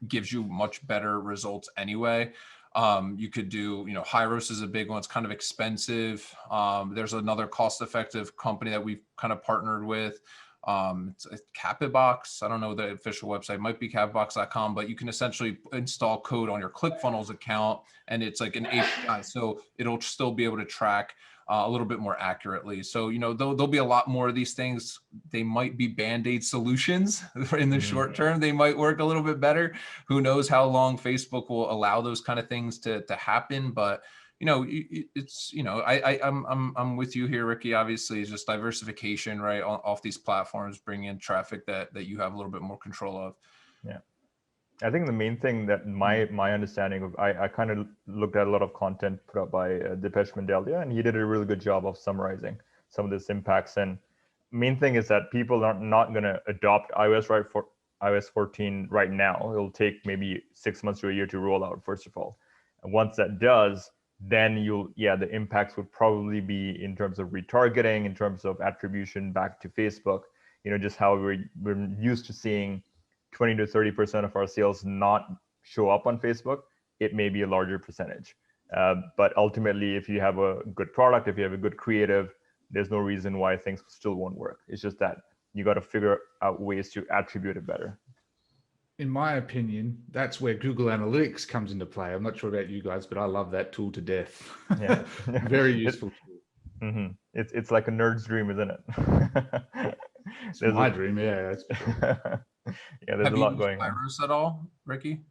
gives you much better results anyway. You could do, Hyros is a big one. It's kind of expensive. There's another cost-effective company that we've kind of partnered with. It's Capitbox. I don't know the official website. It might be capitbox.com, but you can essentially install code on your ClickFunnels account, and it's like an API, so it'll still be able to track a little bit more accurately. So, there'll be a lot more of these things. They might be Band-Aid solutions in the short term. They might work a little bit better. Who knows how long Facebook will allow those kind of things to happen, but it's, I'm with you here, Ricky. Obviously, it's just diversification, right? Off these platforms, bring in traffic that you have a little bit more control of. Yeah. I think the main thing that my understanding of, I kind of looked at a lot of content put up by Dipesh Mandalia, and he did a really good job of summarizing some of this impacts. And main thing is that people are not going to adopt iOS 14 right now. It'll take maybe 6 months to a year to roll out, first of all. And once that does, then the impacts would probably be in terms of retargeting, in terms of attribution back to Facebook, just how we're used to seeing 20 to 30% of our sales not show up on Facebook. It may be a larger percentage. But ultimately, if you have a good product, if you have a good creative, there's no reason why things still won't work. It's just that you got to figure out ways to attribute it better. In my opinion, that's where Google Analytics comes into play. I'm not sure about you guys, but I love that tool to death. Yeah. Very useful tool. It's like a nerd's dream, isn't it? It's my dream, yeah. Yeah, there's a lot going on. Have you used Hyros at all, Ricky?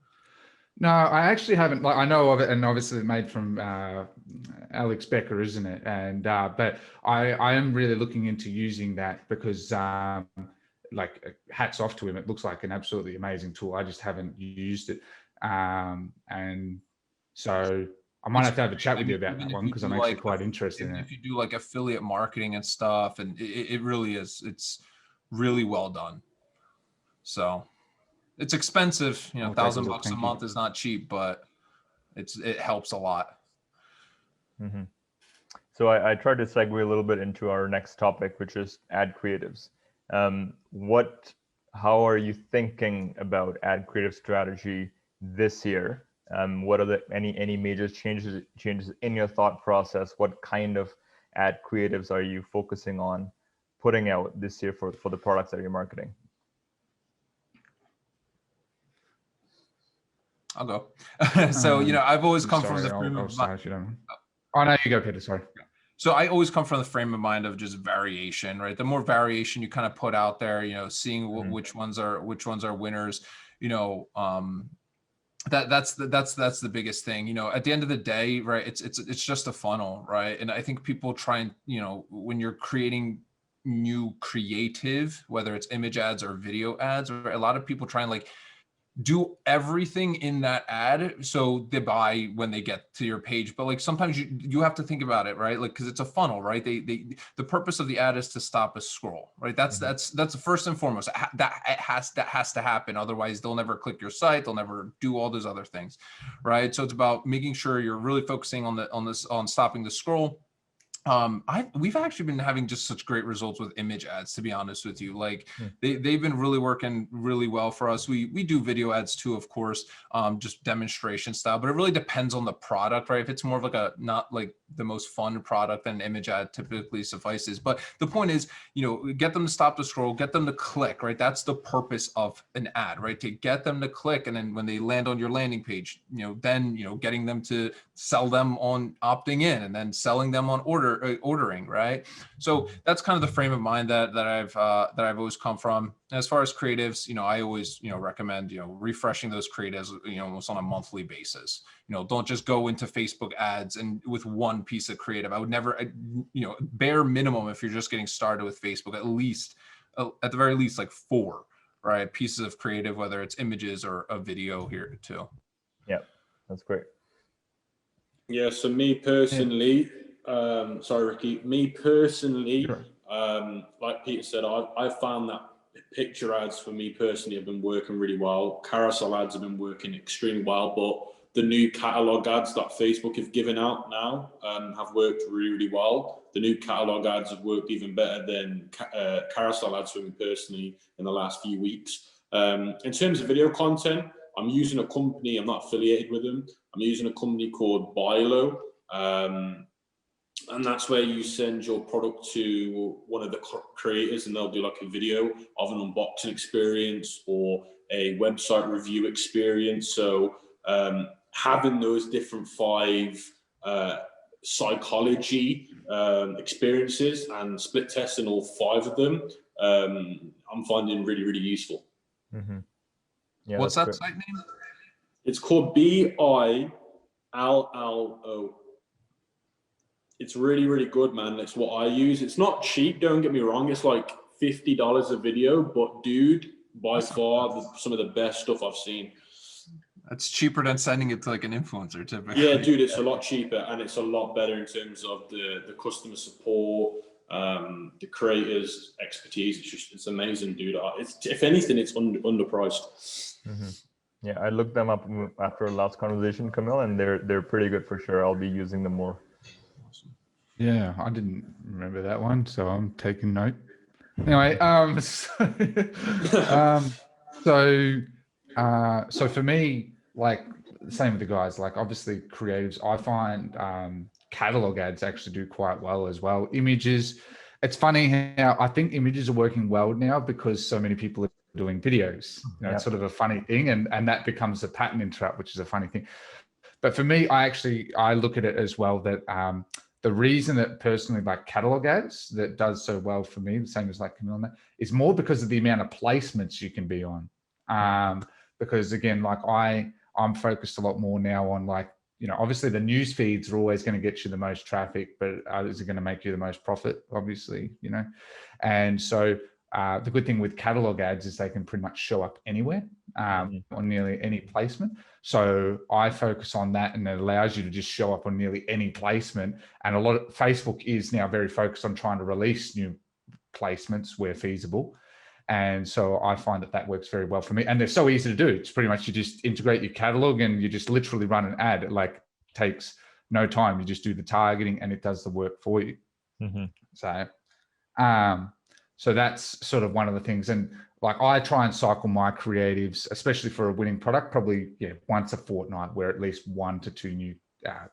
No, I actually haven't. Like, I know of it, and obviously made from Alex Becker, isn't it? And but I am really looking into using that because like hats off to him. It looks like an absolutely amazing tool. I just haven't used it. And so I might have to have a chat with you about that one because I'm actually quite interested in it. If you do like affiliate marketing and stuff, and it really is, it's really well done. So it's expensive, $1,000 a month is not cheap, but it helps a lot. So I tried to segue a little bit into our next topic, which is ad creatives. How are you thinking about ad creative strategy this year? What are any major changes in your thought process? What kind of ad creatives are you focusing on putting out this year for the products that you're marketing? I'll go. So, I've always come from the frame of mind. Oh, no, you go, Peter. Sorry. So I always come from the frame of mind of just variation, right? The more variation you kind of put out there, seeing which ones are winners, that's the biggest thing. At the end of the day, right? It's just a funnel, right? And I think people try and, when you're creating new creative, whether it's image ads or video ads, or a lot of people try and like do everything in that ad so they buy when they get to your page. But like sometimes you have to think about it, right? Like, because it's a funnel, right? The purpose of the ad is to stop a scroll, right? That's the first and foremost. That has to happen. Otherwise they'll never click your site. They'll never do all those other things, right? So it's about making sure you're really focusing on stopping the scroll. We've actually been having just such great results with image ads, to be honest with you. Like they've been really working really well for us. We do video ads too, of course, just demonstration style, but it really depends on the product, right? If it's more of like not like the most fun product, then image ad typically suffices. But the point is, get them to stop the scroll, get them to click, right? That's the purpose of an ad, right? To get them to click. And then when they land on your landing page, then, getting them to sell them on opting in and then selling them on order ordering, right? So that's kind of the frame of mind that I've always come from. As far as creatives, I always, recommend, refreshing those creatives, almost on a monthly basis. Don't just go into Facebook ads and with one piece of creative. I would never, bare minimum, if you're just getting started with Facebook, at the very least, like 4, right, pieces of creative, whether it's images or a video here too. Yeah, that's great. Yeah, so me personally, sorry, Ricky, me personally, Sure. like Peter said, I found that picture ads for me personally have been working really well. Carousel ads have been working extremely well, but the new catalog ads that Facebook have given out now have worked really, really well. The new catalog ads have worked even better than carousel ads for me personally in the last few weeks. In terms of video content, I'm using a company, I'm not affiliated with them. I'm using a company called Bilo. And that's where you send your product to one of the creators and they'll do like a video of an unboxing experience or a website review experience. So having those different 5 psychology experiences and split testing all 5 of them, I'm finding really, really useful. Mm-hmm. Yeah, what's that great. site name? It's called BILLO. It's really, really good, man. It's what I use. It's not cheap, don't get me wrong. It's like $50 a video, but dude, by far some of the best stuff I've seen. That's cheaper than sending it to like an influencer typically. Yeah, dude, it's a lot cheaper and it's a lot better in terms of the customer support, the creators' expertise. It's amazing, dude. If anything, it's underpriced. Mm-hmm. Yeah, I looked them up after our last conversation, Camille, and they're pretty good for sure. I'll be using them more. Yeah, I didn't remember that one, so I'm taking note. Anyway, so for me, like same with the guys, like obviously creatives, I find catalog ads actually do quite well as well. Images, it's funny how I think images are working well now because so many people are doing videos. It's sort of a funny thing, and that becomes a pattern interrupt, which is a funny thing. But for me, I look at it as well that the reason that personally like catalog ads that does so well for me, the same as like Camille, is more because of the amount of placements you can be on. Because again, like I'm focused a lot more now on like, obviously the news feeds are always going to get you the most traffic, but others are going to make you the most profit, obviously, And so the good thing with catalog ads is they can pretty much show up anywhere on nearly any placement. So I focus on that, and it allows you to just show up on nearly any placement. And a lot of Facebook is now very focused on trying to release new placements where feasible. And so I find that works very well for me. And they're so easy to do. It's pretty much you just integrate your catalog and you just literally run an ad. It like takes no time. You just do the targeting and it does the work for you. Mm-hmm. So that's sort of one of the things. And like I try and cycle my creatives, especially for a winning product, probably once a fortnight, where at least 1 to 2 new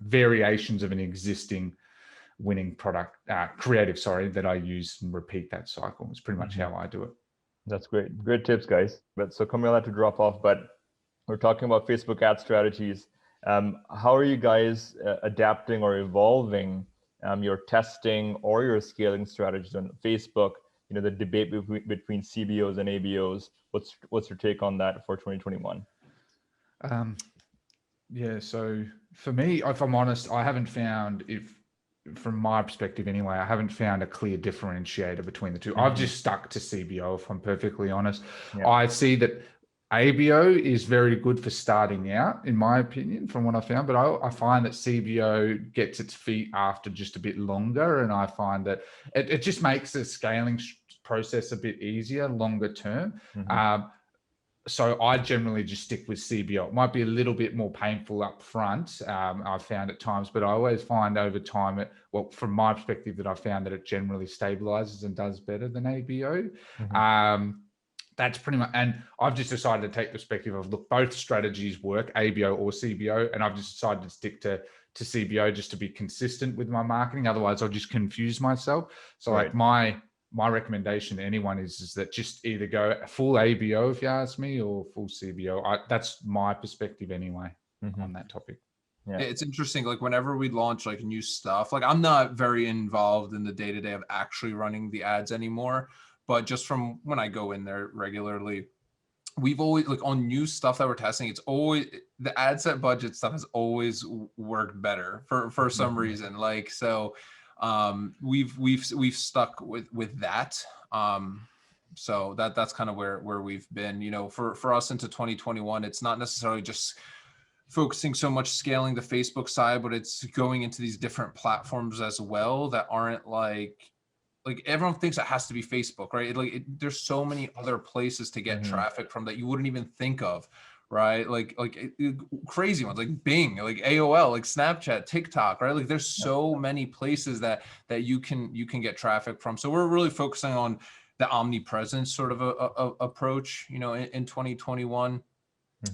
variations of an existing winning product, creative, that I use and repeat that cycle. It's pretty much how I do it. That's great. Great tips, guys. But so Camille had to drop off, but we're talking about Facebook ad strategies. How are you guys adapting or evolving your testing or your scaling strategies on Facebook? The debate between CBOs and ABOs. What's your take on that for 2021? So for me, if I'm honest, I haven't found, from my perspective anyway, I haven't found a clear differentiator between the two. Mm-hmm. I've just stuck to CBO, if I'm perfectly honest. Yeah. I see that ABO is very good for starting out, in my opinion, from what I found, but I find that CBO gets its feet after just a bit longer, and I find that it just makes the scaling process a bit easier, longer term. Mm-hmm. So I generally just stick with CBO. It might be a little bit more painful up front, I've found at times, but I always find over time, from my perspective, that I found that it generally stabilizes and does better than ABO. Mm-hmm. That's pretty much, and I've just decided to take the perspective of, look, both strategies work, ABO or CBO, and I've just decided to stick to CBO just to be consistent with my marketing. Otherwise, I'll just confuse myself. So right. Like my recommendation to anyone is that just either go full ABO, if you ask me, or full CBO. That's my perspective anyway on that topic. Yeah. It's interesting. Like whenever we launch like new stuff, like I'm not very involved in the day to day of actually running the ads anymore, but just from when I go in there regularly, we've always like on new stuff that we're testing, it's always the ad set budget stuff has always worked better for some reason. Like so we've stuck with that. So that's kind of where we've been, you know, for us into 2021. It's not necessarily just focusing so much scaling the Facebook side, but it's going into these different platforms as well that aren't like everyone thinks it has to be Facebook, right? There's so many other places to get traffic from that you wouldn't even think of, right? Crazy ones like Bing, like AOL, like Snapchat, TikTok, right? Like there's so many places that you can get traffic from. So we're really focusing on the omnipresence sort of a approach, you know, in 2021.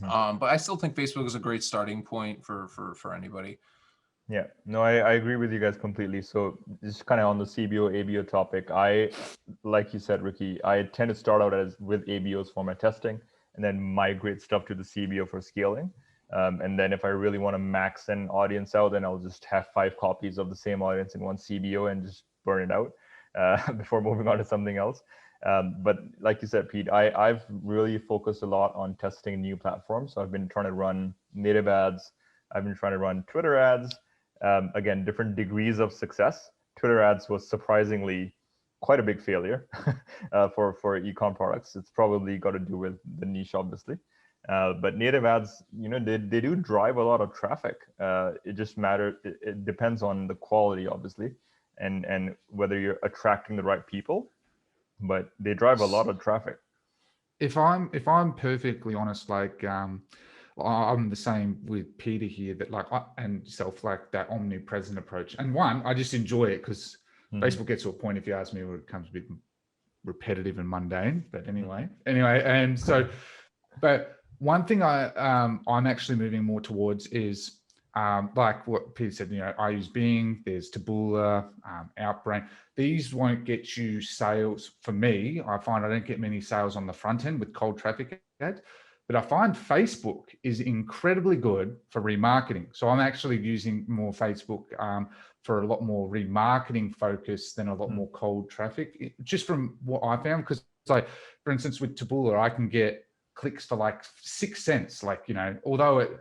But I still think Facebook is a great starting point for anybody. Yeah, no, I agree with you guys completely. So just kind of on the CBO, ABO topic, like you said, Ricky, I tend to start out with ABOs for my testing and then migrate stuff to the CBO for scaling. And then if I really want to max an audience out, then I'll just have 5 copies of the same audience in one CBO and just burn it out before moving on to something else. But like you said, Pete, I've really focused a lot on testing new platforms. So I've been trying to run native ads. I've been trying to run Twitter ads. Again, different degrees of success. Twitter ads was surprisingly quite a big failure for e-com products. It's probably got to do with the niche, obviously. But native ads, you know, they do drive a lot of traffic. It just matters. It depends on the quality, obviously, and whether you're attracting the right people. But they drive a lot of traffic. If I'm perfectly honest, like I'm the same with Peter here, that like and self, like that omnipresent approach. And one, I just enjoy it because Facebook gets to a point, if you ask me, where it becomes a bit repetitive and mundane. But anyway, and so, but one thing I'm actually moving more towards is like what Peter said. You know, I use Bing. There's Taboola, Outbrain. These won't get you sales. For me, I find I don't get many sales on the front end with cold traffic ads. But I find Facebook is incredibly good for remarketing. So I'm actually using more Facebook for a lot more remarketing focus than a lot more cold traffic, just from what I found. Because like, for instance, with Taboola, I can get clicks for like 6 cents, like, you know,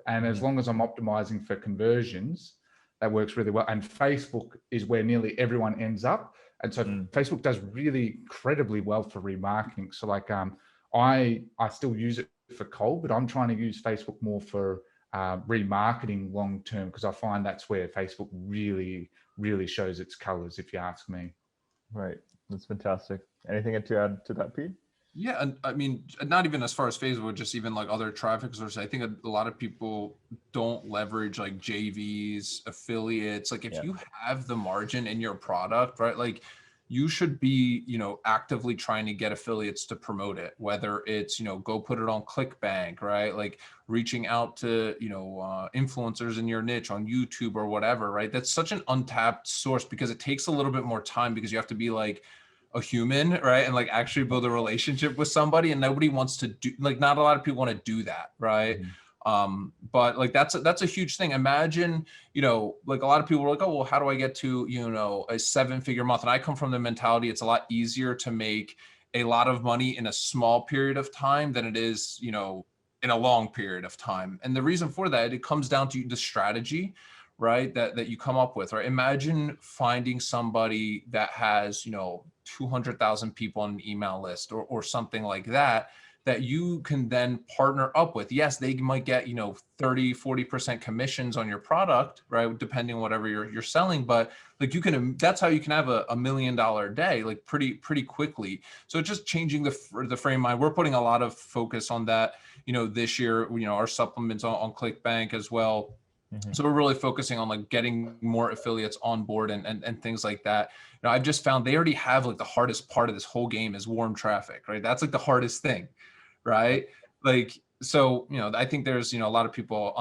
as long as I'm optimizing for conversions, that works really well. And Facebook is where nearly everyone ends up. And so Facebook does really incredibly well for remarketing. So like I still use it for cold, but I'm trying to use Facebook more for remarketing long term, because I find that's where Facebook really, really shows its colors, if you ask me. Right. That's fantastic. Anything to add to that, Pete? Yeah, and I mean, not even as far as Facebook, just even like other traffic sources. I think a lot of people don't leverage like JVs, affiliates. Like if you have the margin in your product, right? Like you should be, you know, actively trying to get affiliates to promote it, whether it's, you know, go put it on ClickBank, right? Like reaching out to, you know, influencers in your niche on YouTube or whatever, right? That's such an untapped source because it takes a little bit more time because you have to be like a human, right? And like actually build a relationship with somebody, and nobody wants to do, like, not a lot of people want to do that, right? But like that's a huge thing. Imagine, you know, like a lot of people are like, oh, well, how do I get to, you know, a 7-figure month? And I come from the mentality it's a lot easier to make a lot of money in a small period of time than it is, you know, in a long period of time. And the reason for that, it comes down to the strategy, right? That you come up with, right? Imagine finding somebody that has, you know, 200,000 people on an email list or something like that, that you can then partner up with. Yes, they might get, you know, 30-40% commissions on your product, right? Depending on whatever you're selling, but like you can, that's how you can have a $1 million day, like pretty quickly. So just changing the frame of mind. We're putting a lot of focus on that, you know, this year, you know, our supplements on ClickBank as well. So we're really focusing on like getting more affiliates on board and things like that. You know, I've just found they already have like the hardest part of this whole game is warm traffic, right? That's like the hardest thing, right? Like, so, you know, I think there's, you know, a lot of people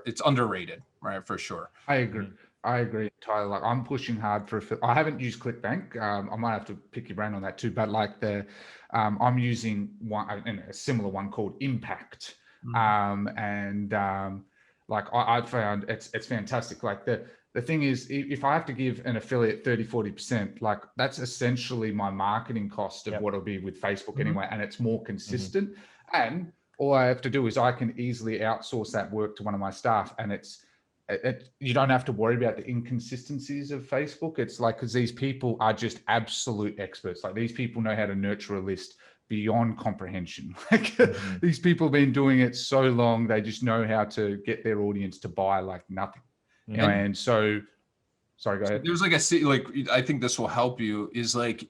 it's underrated, right? For sure. I agree, Tyler. Like I'm pushing hard for, I haven't used ClickBank. I might have to pick your brain on that too, but like I'm using a similar one called Impact. like I found it's fantastic. Like the thing is, if I have to give an affiliate 30-40%, like that's essentially my marketing cost of what it'll be with Facebook anyway, and it's more consistent. And all I have to do is I can easily outsource that work to one of my staff, and you don't have to worry about the inconsistencies of Facebook. It's like, because these people are just absolute experts. Like these people know how to nurture a list beyond comprehension. Like these people have been doing it so long, they just know how to get their audience to buy like nothing. And so, sorry, go ahead. There's like I think this will help you, is like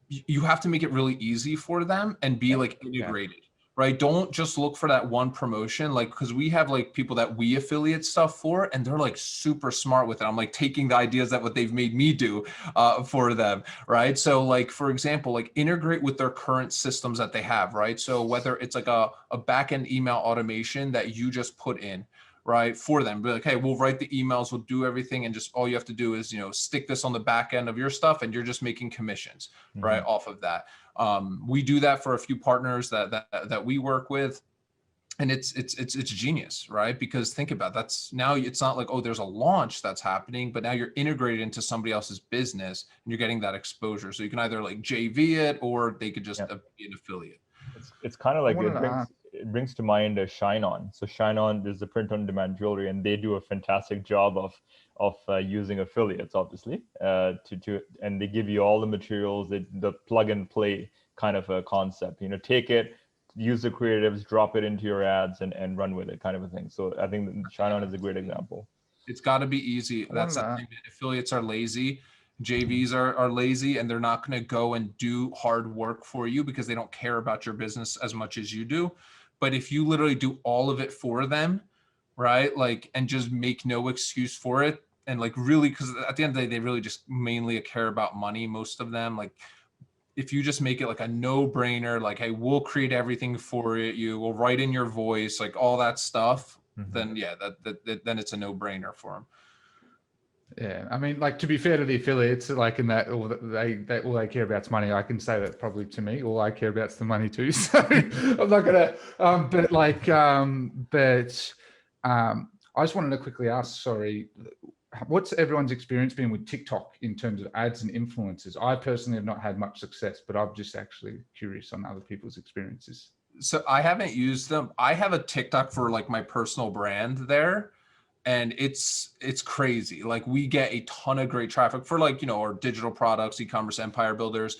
you have to make it really easy for them and be like integrated. Right? Don't just look for that one promotion, like, because we have like people that we affiliate stuff for, and they're like super smart with it. I'm like taking the ideas that what they've made me do for them, right? So like, for example, like integrate with their current systems that they have, right? So whether it's like a back-end email automation that you just put in, right, for them, be like, hey, we'll write the emails, we'll do everything, and just all you have to do is, stick this on the back end of your stuff, and you're just making commissions, right, off of that. We do that for a few partners that we work with, and it's genius, right? Because think about that's now, it's not like, oh, there's a launch that's happening, but now you're integrated into somebody else's business and you're getting that exposure. So you can either like JV it, or they could just be an affiliate. It's kind of like it brings to mind Shine On. So Shine On is the print-on-demand jewelry, and they do a fantastic job of using affiliates, obviously, and they give you all the materials, the plug and play kind of a concept. Take it, use the creatives, drop it into your ads, and run with it, kind of a thing. So I think Shine On is a great example. It's got to be easy. That's the thing. Affiliates are lazy. JVs are lazy, and they're not going to go and do hard work for you because they don't care about your business as much as you do. But if you literally do all of it for them, right, like, and just make no excuse for it, and like really, because at the end of the day, they really just mainly care about money, most of them. Like, if you just make it like a no-brainer, like, hey, we'll create everything for you, we'll write in your voice, like all that stuff, then then it's a no-brainer for them. Yeah, I mean, like, to be fair to the affiliates, like in that, all they care about is money. I can say that probably to me, all I care about is the money too. So I'm not gonna. I just wanted to quickly ask, sorry, what's everyone's experience been with TikTok in terms of ads and influencers? I personally have not had much success, but I'm just actually curious on other people's experiences. So I haven't used them. I have a TikTok for like my personal brand there. And it's crazy. Like, we get a ton of great traffic for like, our digital products, e-commerce empire builders,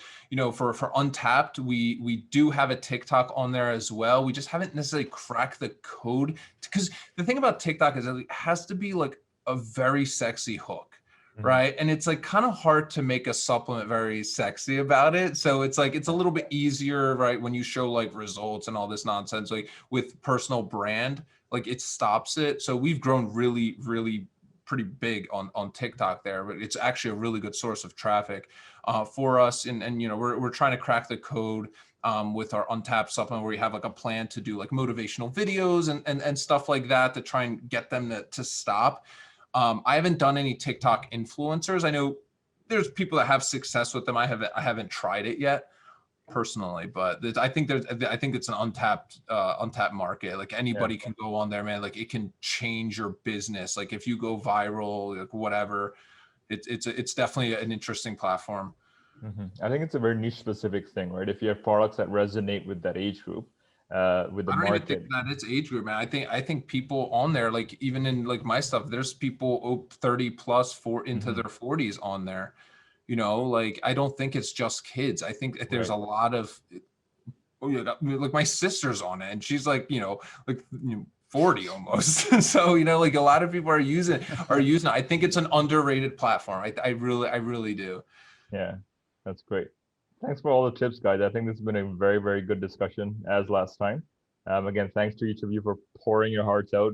for Untapped, we do have a TikTok on there as well. We just haven't necessarily cracked the code, because the thing about TikTok is that it has to be like a very sexy hook. Right. And it's like kind of hard to make a supplement very sexy about it. So it's like, it's a little bit easier, right, when you show like results and all this nonsense, like with personal brand, like it stops it. So we've grown really, really pretty big on TikTok there, but it's actually a really good source of traffic for us. And we're trying to crack the code with our Untapped supplement, where we have like a plan to do like motivational videos and stuff like that to try and get them to stop. I haven't done any TikTok influencers. I know there's people that have success with them. I haven't tried it yet personally, but I think it's an untapped market. Like, anybody can go on there, man. Like, it can change your business. Like, if you go viral, like whatever, it's definitely an interesting platform. I think it's a very niche specific thing, right? If you have products that resonate with that age group, with the market. I don't even think that it's age group, man. I think people on there, like even in like my stuff, there's people 30 plus into their 40s on there. Like, I don't think it's just kids. I think there's a lot of, like my sister's on it, and she's like, 40 almost. So, like a lot of people are using it. I think it's an underrated platform. I really do. Yeah, that's great. Thanks for all the tips, guys. I think this has been a very, very good discussion, as last time. Again, thanks to each of you for pouring your hearts out.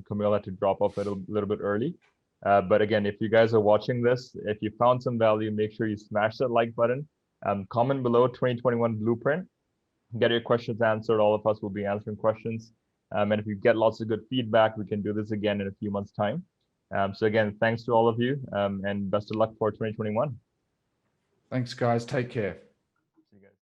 Camille had to drop off a little bit early. But again, if you guys are watching this, if you found some value, make sure you smash that like button. Comment below 2021 Blueprint. Get your questions answered. All of us will be answering questions. And if you get lots of good feedback, we can do this again in a few months' time. So again, thanks to all of you, and best of luck for 2021. Thanks, guys. Take care.